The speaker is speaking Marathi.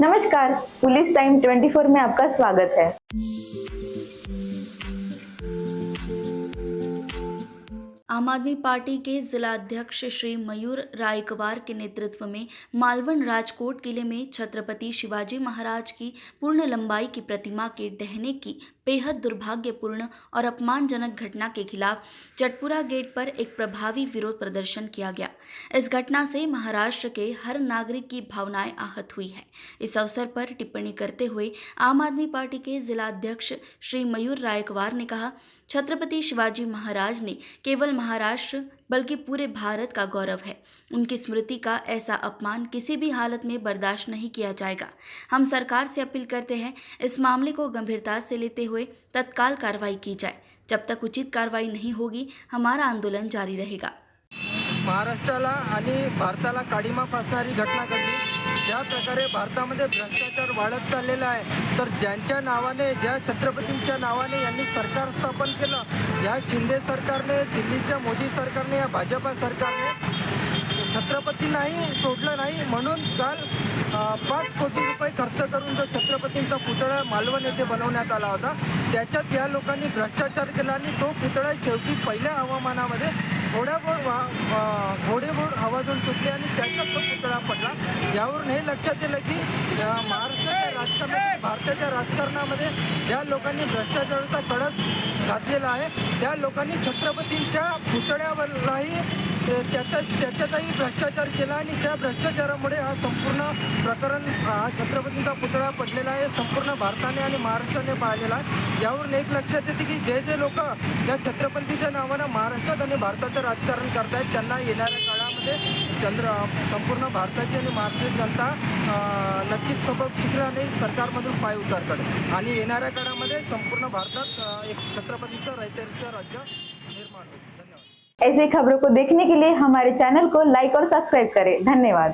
नमस्कार, पुलिस टाइम 24 में आपका स्वागत है। आम आदमी पार्टी के जिला अध्यक्ष श्री मयूर रायकवार के नेतृत्व में मालवण राजकोट किले में छत्रपति शिवाजी महाराज की पूर्ण लंबाई की प्रतिमा के ढहने की बेहद दुर्भाग्यपूर्ण और अपमानजनक घटना के खिलाफ चटपुरा गेट पर एक प्रभावी विरोध प्रदर्शन किया गया। इस घटना से महाराष्ट्र के हर नागरिक की भावनाएं आहत हुई है। इस अवसर पर टिप्पणी करते हुए आम आदमी पार्टी के जिला अध्यक्ष श्री मयूर रायकवार ने कहा, छत्रपति शिवाजी महाराज ने केवल महाराष्ट्र बल्कि पूरे भारत का गौरव है। उनकी स्मृति का ऐसा अपमान किसी भी हालत में बर्दाश्त नहीं किया जाएगा। हम सरकार से अपील करते हैं, इस मामले को गंभीरता से लेते हुए तत्काल कार्रवाई की जाए। जब तक उचित कार्रवाई नहीं होगी, हमारा आंदोलन जारी रहेगा। महाराष्ट्राला आणि भारताला काडीमा फासणारी घटना घडली। ज्या प्रकारे भारतामध्ये भ्रष्टाचार वाढत चाललेला आहे, तर ज्यांच्या नावाने, ज्या छत्रपतींच्या नावाने यांनी सरकार स्थापन केलं, या शिंदे सरकारने, दिल्लीच्या मोदी सरकारने, या भाजपा सरकारने छत्रपतींनाही सोडलं नाही। म्हणून काल 5 कोटी रुपये खर्च करून जो छत्रपतींचा पुतळा मालवण येथे बनवण्यात आला होता, त्याच्यात या लोकांनी भ्रष्टाचार केला आणि तो पुतळा शेवटी पहिल्या हवामानामध्ये थोडेबोड आवाजून सुटले आणि त्याच्यात तो पुतळा पडला। यावरून हे लक्षात येलं की महाराष्ट्राच्या राजकारणात, भारताच्या राजकारणामध्ये ज्या लोकांनी भ्रष्टाचाराचा कळस घातलेला आहे, त्या लोकांनी छत्रपतींच्या पुतळ्यावरही त्याच्यातही भ्रष्टाचार केला आणि त्या भ्रष्टाचारामुळे हा संपूर्ण प्रकरण, हा छत्रपतींचा पुतळा पडलेला आहे, संपूर्ण भारताने आणि महाराष्ट्राने पाहिलेला आहे। यावरून एक लक्षात येते की जे जे लोक या छत्रपतीच्या नावानं महाराष्ट्रात आणि भारताचं राजकारण करतायत, त्यांना येणाऱ्या काळामध्ये संपूर्ण भारताची आणि महाराष्ट्रीय जनता नक्कीच सबक शिकल्याने सरकारमधून पाय उतार करेल आणि येणाऱ्या काळामध्ये संपूर्ण भारतात एक छत्रपतीचं रयतेचं राज्य निर्माण होईल। धन्यवाद। ऐसी खबरों को देखने के लिए हमारे चैनल को लाइक और सब्सक्राइब करें। धन्यवाद।